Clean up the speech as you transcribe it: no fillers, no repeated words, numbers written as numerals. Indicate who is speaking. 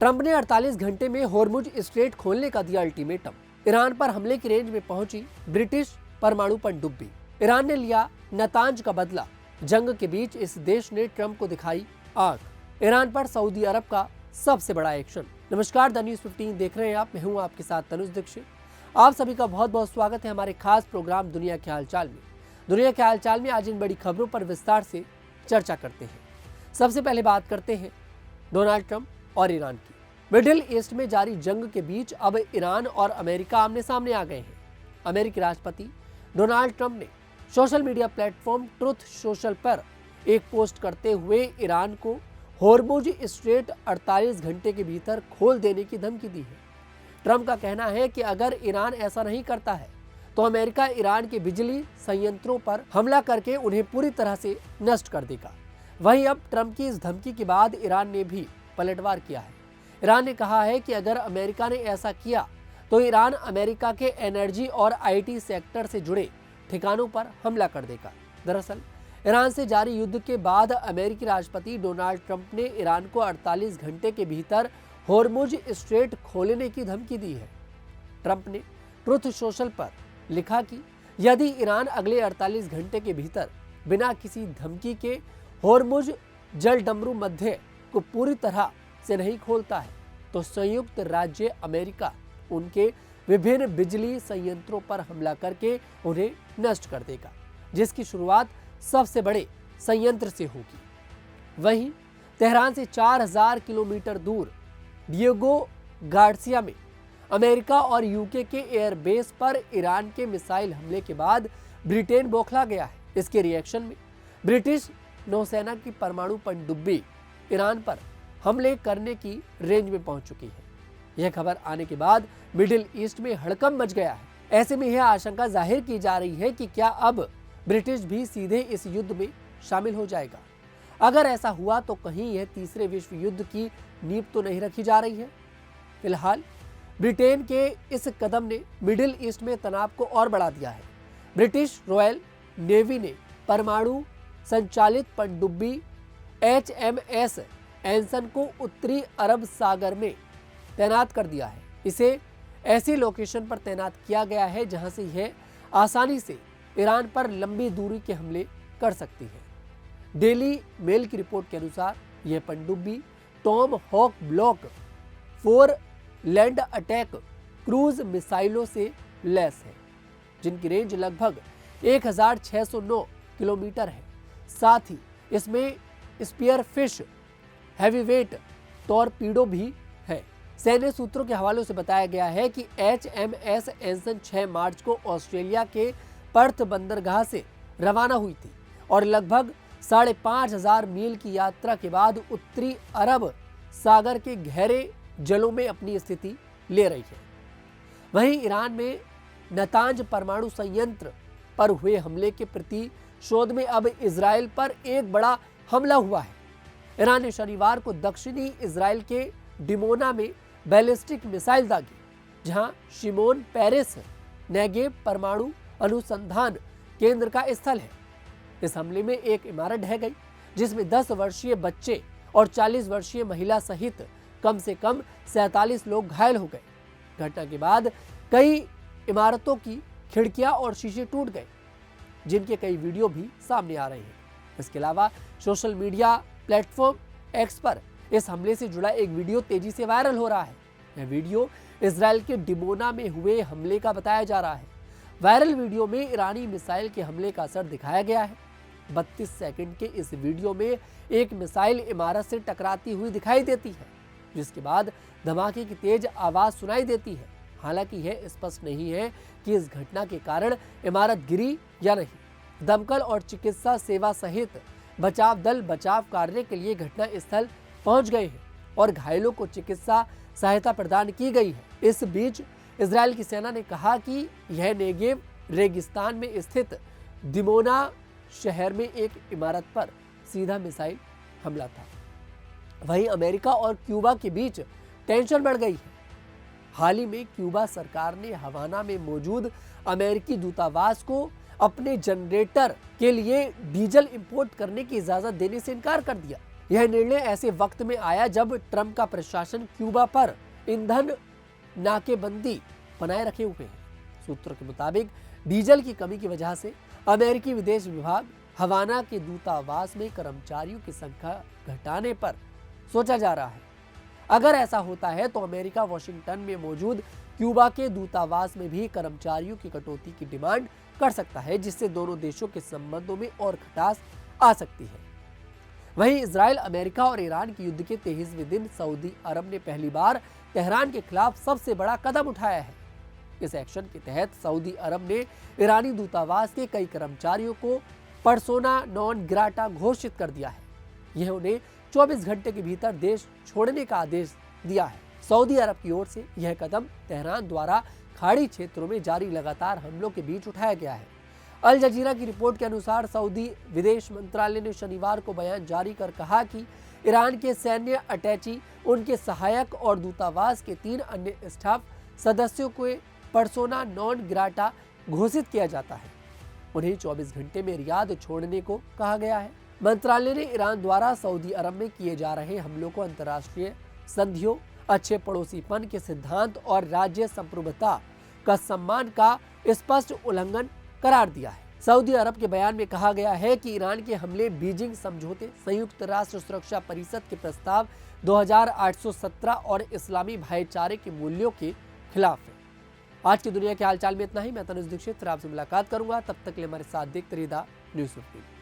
Speaker 1: Trump ने 48 घंटे में होर्मुज स्ट्रेट खोलने का दिया अल्टीमेटम। ईरान पर हमले की रेंज में पहुंची ब्रिटिश परमाणु पनडुब्बी। ईरान ने लिया नातांज का बदला। जंग के बीच इस देश ने ट्रंप को दिखाई आंख। ईरान पर सऊदी अरब का सबसे बड़ा एक्शन। नमस्कार, द न्यूज़ 15 देख रहे हैं आप। मैं हूं आपके साथ तनुज दीक्षित। आप सभी का बहुत बहुत स्वागत है हमारे खास प्रोग्राम दुनिया के हालचाल में। दुनिया के हालचाल में आज इन बड़ी खबरों पर विस्तार से चर्चा करते हैं। सबसे पहले बात करते हैं डोनाल्ड ट्रंप और ईरान की। मिडिल ईस्ट में जारी जंग के बीच अब ईरान और अमेरिका आमने सामने आ गए हैं। अमेरिकी राष्ट्रपति डोनाल्ड ट्रंप ने social media platform truth social पर एक पोस्ट करते हुए ईरान को होर्मुज स्ट्रेट 48 घंटे के भीतर खोल देने की धमकी दी है। ट्रंप का कहना है कि अगर ईरान ऐसा नहीं करता है तो अमेरिका ईरान के बिजली संयंत्रों पर हमला करके उन्हें पूरी तरह से नष्ट कर देगा। वहीं अब ट्रंप की इस धमकी के बाद ईरान ने भी पलटवार किया है। ईरान ने कहा है कि अगर अमेरिका ने ऐसा किया तो ईरान अमेरिका के एनर्जी और आईटी सेक्टर से जुड़े ठिकानों पर हमला कर देगा। दरअसल ईरान से जारी युद्ध के बाद अमेरिकी राष्ट्रपति डोनाल्ड ट्रंप ने ईरान को 48 घंटे के भीतर होर्मुज स्ट्रेट खोलने की धमकी दी है। ट्रंप ने ट्रुथ सोशल पर लिखा कि यदि ईरान अगले 48 घंटे के भीतर बिना किसी धमकी के होर्मुज जलडमरू मध्य को पूरी तरह से नहीं खोलता है तो संयुक्त राज्य अमेरिका उनके विभिन्न बिजली संयंत्रों पर हमला करके उन्हें नष्ट कर देगा, जिसकी शुरुआत सबसे बड़े संयंत्र से होगी। वहीं तेहरान से 4000 किलोमीटर दूर डिएगो गार्सिया में अमेरिका और यूके के एयरबेस पर ईरान के मिसाइल हमले के बाद ब्रिटेन बौखला गया है। इसके रिएक्शन में ब्रिटिश नौसेना की परमाणु पनडुब्बी ईरान पर हमले करने की रेंज में पहुंच चुकी है। यह खबर आने के बाद मिडिल ईस्ट में हड़कंप मच गया है। ऐसे में यह आशंका जाहिर की जा रही है कि क्या अब ब्रिटिश भी सीधे इस युद्ध में शामिल हो जाएगा। अगर ऐसा हुआ तो कहीं यह तीसरे विश्व युद्ध की नींव तो नहीं रखी जा रही है। फिलहाल ब्रिटेन के इस कदम ने मिडिल ईस्ट में तनाव को और बढ़ा दिया है। ब्रिटिश रॉयल नेवी ने परमाणु संचालित पनडुब्बी HMS एंसन को उत्तरी अरब सागर में तैनात कर दिया है। इसे ऐसी लोकेशन पर तैनात किया गया है जहां से यह आसानी से ईरान पर लंबी दूरी के हमले कर सकती है। डेली मेल की रिपोर्ट के अनुसार यह पनडुब्बी Tomahawk block 4 land attack cruise मिसाइलों से लैस है, जिनकी रेंज लगभग 1609 किलोमीटर है। साथ ही इसमें स्पीयर फिश हैवीवेट टॉरपीडो भी है। सैन्य सूत्रों के हवालों से बताया गया है कि HMS एंसन 6 मार्च को ऑस्ट्रेलिया के पर्थ बंदरगाह से रवाना हुई थी और लगभग 5500 मील की यात्रा के बाद उत्तरी अरब सागर के गहरे जलों में अपनी स्थिति ले रही है। वहीं ईरान में नातांज परमाणु संयंत्र पर हुए हमले के प्रतिशोध में अब इजराइल पर एक बड़ा हमला हुआ है। ईरान ने शनिवार को दक्षिणी इजराइल के डिमोना में बैलिस्टिक मिसाइल दागी, जहां शिमोन पेरेस नेगेव परमाणु अनुसंधान केंद्र का स्थल है। इस हमले में एक इमारत ढह गई, जिसमें 10 वर्षीय बच्चे और 40 वर्षीय महिला सहित कम से कम 47 लोग घायल हो गए। घटना के बाद कई इमारतों की खिड़कियां और शीशे टूट गए, जिनके कई वीडियो भी सामने आ रहे हैं। इसके अलावा सोशल मीडिया प्लेटफॉर्म एक्स पर इस हमले से जुड़ा एक वीडियो तेजी से वायरल हो रहा है। यह वीडियो इजराइल के डिमोना में हुए हमले का बताया जा रहा है। वायरल वीडियो में ईरानी मिसाइल के हमले का असर दिखाया गया है। 32 सेकंड के इस वीडियो में एक मिसाइल इमारत से टकराती हुई दिखाई देती है, जिसके बाद धमाके की तेज आवाज सुनाई देती है। हालांकि यह स्पष्ट नहीं है कि इस घटना के कारण इमारत गिरी या नहीं। दमकल और चिकित्सा सेवा सहित बचाव दल बचाव कार्य के लिए घटना स्थल पहुंच गए हैं और घायलों को चिकित्सा सहायता प्रदान की गई है। इस बीच इजराइल की सेना ने कहा कि यह नेगेव रेगिस्तान में स्थित दिमोना शहर में एक इमारत पर सीधा मिसाइल हमला था। वहीं अमेरिका और क्यूबा के बीच टेंशन बढ़ गई है। हाल ही में क्यूबा सरकार ने हवाना में मौजूद अमेरिकी दूतावास को अपने जनरेटर के लिए डीजल इंपोर्ट करने की इजाजत देने से इनकार कर दिया। यह निर्णय ऐसे वक्त में आया जब ट्रंप का प्रशासन क्यूबा पर ईंधन नाकेबंदी बनाए रखे हुए है। सूत्रों के मुताबिक डीजल की कमी की वजह से अमेरिकी विदेश विभाग हवाना के दूतावास में कर्मचारियों की संख्या घटाने पर सोचा जा रहा है। अगर ऐसा होता है तो अमेरिका वाशिंगटन में मौजूद क्यूबा के दूतावास में भी कर्मचारियों की कटौती की डिमांड कर सकता है, जिससे दोनों देशों के संबंधों में और खटास आ सकती है। वहीं इजराइल, अमेरिका और ईरान के युद्ध के 23वें दिन सऊदी अरब ने पहली बार तेहरान के खिलाफ सबसे बड़ा कदम उठाया है। इस एक्शन के तहत सऊदी अरब ने ईरानी दूतावास के कई कर्मचारियों को पर्सोना नॉन ग्राटा घोषित कर दिया है। यह उन्हें 24 घंटे के भीतर देश छोड़ने का आदेश दिया है। सऊदी अरब की ओर से यह कदम तेहरान द्वारा खाड़ी क्षेत्रों में जारी लगातार हमलों के बीच उठाया गया है। अल जजीरा की रिपोर्ट के अनुसार सऊदी विदेश मंत्रालय ने शनिवार को बयान जारी कर कहा कि ईरान के सैन्य अटैची, उनके सहायक और दूतावास के 3 अन्य स्टाफ सदस्यों को पर्सोना नॉन ग्राटा घोषित किया जाता है। उन्हें 24 घंटे में रियाद छोड़ने को कहा गया है। मंत्रालय ने ईरान द्वारा सऊदी अरब में किए जा रहे हमलों को अंतर्राष्ट्रीय संधियों, अच्छे पड़ोसीपन के सिद्धांत और राज्य संप्रभुता का सम्मान का स्पष्ट उल्लंघन करार दिया है। सऊदी अरब के बयान में कहा गया है कि ईरान के हमले बीजिंग समझौते, संयुक्त राष्ट्र सुरक्षा परिषद के प्रस्ताव 2817 और इस्लामी भाईचारे के मूल्यों के खिलाफ है। आज की दुनिया के हालचाल में इतना ही। मैं तनुज दीक्षित आपसे मुलाकात करूंगा। तब तक के लिए हमारे साथ देखते रहिए न्यूज़ 15।